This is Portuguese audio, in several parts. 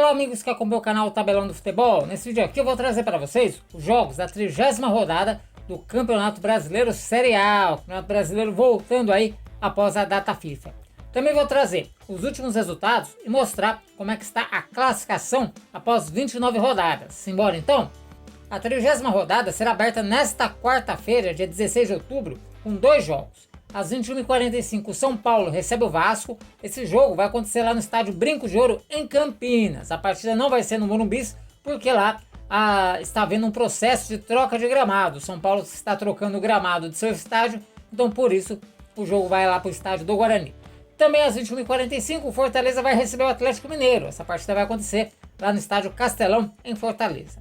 Olá amigos que acompanham o canal Tabelão do Futebol. Nesse vídeo aqui eu vou trazer para vocês os jogos da 30ª rodada do Campeonato Brasileiro Série A. O Campeonato Brasileiro voltando aí após a data FIFA. Também vou trazer os últimos resultados e mostrar como é que está a classificação após 29 rodadas. Simbora então? A 30ª rodada será aberta nesta quarta-feira, dia 16 de outubro, com dois jogos. Às 21h45, São Paulo recebe o Vasco. Esse jogo vai acontecer lá no estádio Brinco de Ouro, em Campinas. A partida não vai ser no Morumbi, porque lá está havendo um processo de troca de gramado. São Paulo está trocando o gramado de seu estádio, então por isso o jogo vai lá para o estádio do Guarani. Também às 21h45, o Fortaleza vai receber o Atlético Mineiro. Essa partida vai acontecer lá no estádio Castelão, em Fortaleza.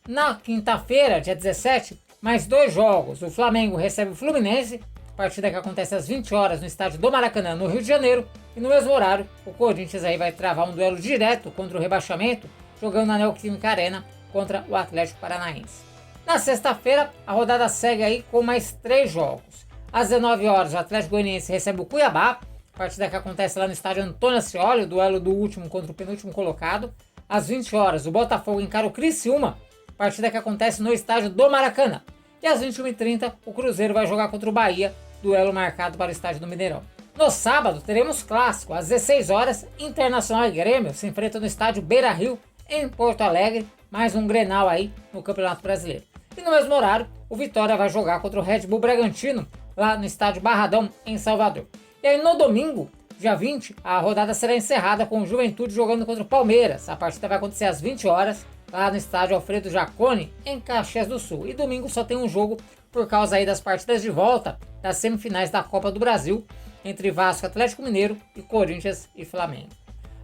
Na quinta-feira, dia 17, mais dois jogos. O Flamengo recebe o Fluminense, partida que acontece às 20 horas no estádio do Maracanã, no Rio de Janeiro. E no mesmo horário, o Corinthians aí vai travar um duelo direto contra o rebaixamento, jogando na Neoquímica Arena contra o Atlético Paranaense. Na sexta-feira, a rodada segue aí com mais três jogos. Às 19 horas, o Atlético Goianiense recebe o Cuiabá, partida que acontece lá no estádio Antônio Ascioli, o duelo do último contra o penúltimo colocado. Às 20 horas, o Botafogo encara o Criciúma, partida que acontece no estádio do Maracanã. E às 21h30, o Cruzeiro vai jogar contra o Bahia, duelo marcado para o estádio do Mineirão. No sábado, teremos clássico. Às 16 horas, Internacional e Grêmio se enfrentam no estádio Beira-Rio, em Porto Alegre. Mais um Grenal aí no Campeonato Brasileiro. E no mesmo horário, o Vitória vai jogar contra o Red Bull Bragantino, lá no estádio Barradão, em Salvador. E aí no domingo, dia 20, a rodada será encerrada com o Juventude jogando contra o Palmeiras. A partida vai acontecer às 20 horas, lá no estádio Alfredo Jaconi, em Caxias do Sul. E domingo só tem um jogo por causa aí das partidas de volta das semifinais da Copa do Brasil, entre Vasco, Atlético Mineiro e Corinthians e Flamengo.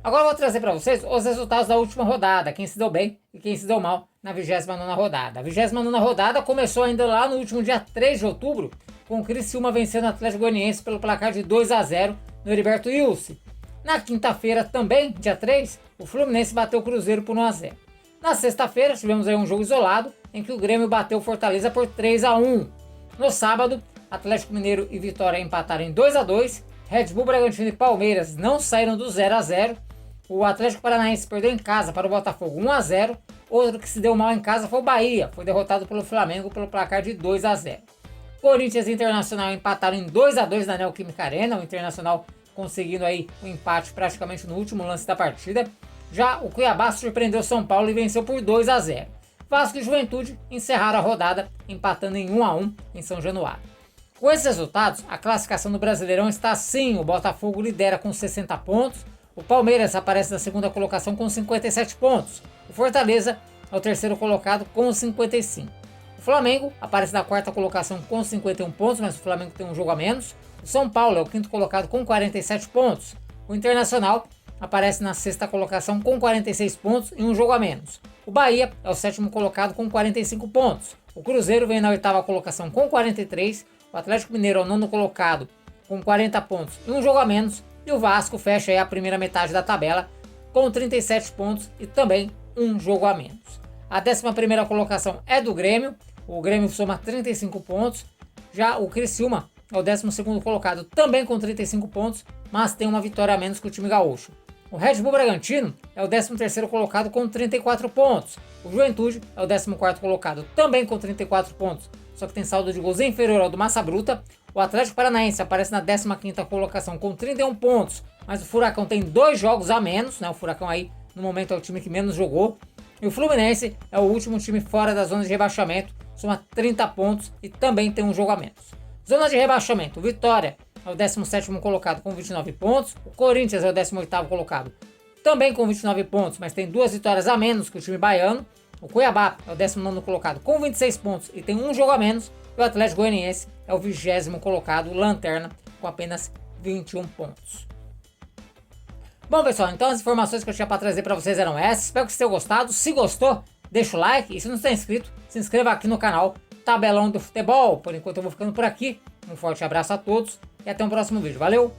Agora eu vou trazer para vocês os resultados da última rodada, quem se deu bem e quem se deu mal na 29ª rodada. A 29ª rodada começou ainda lá no último dia 3 de outubro, com o Criciúma vencendo o Atlético Goianiense pelo placar de 2-0 no Heriberto Ilse. Na quinta-feira também, dia 3, o Fluminense bateu o Cruzeiro por 1-0. Na sexta-feira tivemos aí um jogo isolado, em que o Grêmio bateu o Fortaleza por 3-1. No sábado, Atlético Mineiro e Vitória empataram em 2-2. Red Bull Bragantino e Palmeiras não saíram do 0-0. O Atlético Paranaense perdeu em casa para o Botafogo 1-0. Outro que se deu mal em casa foi o Bahia. Foi derrotado pelo Flamengo pelo placar de 2-0. Corinthians e Internacional empataram em 2-2 na Neoquímica Arena. O Internacional conseguindo aí um empate praticamente no último lance da partida. Já o Cuiabá surpreendeu São Paulo e venceu por 2-0. Vasco e Juventude encerraram a rodada empatando em 1-1 em São Januário. Com esses resultados, a classificação do Brasileirão está assim: o Botafogo lidera com 60 pontos, o Palmeiras aparece na segunda colocação com 57 pontos, o Fortaleza é o terceiro colocado com 55. O Flamengo aparece na quarta colocação com 51 pontos, mas o Flamengo tem um jogo a menos. O São Paulo é o quinto colocado com 47 pontos. O Internacional aparece na sexta colocação com 46 pontos e um jogo a menos. O Bahia é o sétimo colocado com 45 pontos. O Cruzeiro vem na oitava colocação com 43. O Atlético Mineiro é o nono colocado com 40 pontos e um jogo a menos. E o Vasco fecha aí a primeira metade da tabela com 37 pontos e também um jogo a menos. A 11ª colocação é do Grêmio. O Grêmio soma 35 pontos. Já o Criciúma é o 12º colocado também com 35 pontos, mas tem uma vitória a menos que o time gaúcho. O Red Bull Bragantino é o 13º colocado com 34 pontos. O Juventude é o 14º colocado também com 34 pontos, só que tem saldo de gols inferior ao do Massa Bruta. O Atlético Paranaense aparece na 15ª colocação com 31 pontos, mas o Furacão tem dois jogos a menos, né? O Furacão aí no momento é o time que menos jogou. E o Fluminense é o último time fora da zona de rebaixamento, soma 30 pontos e também tem um jogo a menos. Zona de rebaixamento: o Vitória é o 17º colocado com 29 pontos. O Corinthians é o 18º colocado também com 29 pontos, mas tem duas vitórias a menos que o time baiano. O Cuiabá é o 19º colocado com 26 pontos e tem um jogo a menos. E o Atlético Goianiense é o 20º colocado, lanterna, com apenas 21 pontos. Bom pessoal, então as informações que eu tinha para trazer para vocês eram essas. Espero que vocês tenham gostado. Se gostou, deixa o like. E se não está inscrito, se inscreva aqui no canal Tabelão do Futebol. Por enquanto eu vou ficando por aqui. Um forte abraço a todos e até o próximo vídeo. Valeu!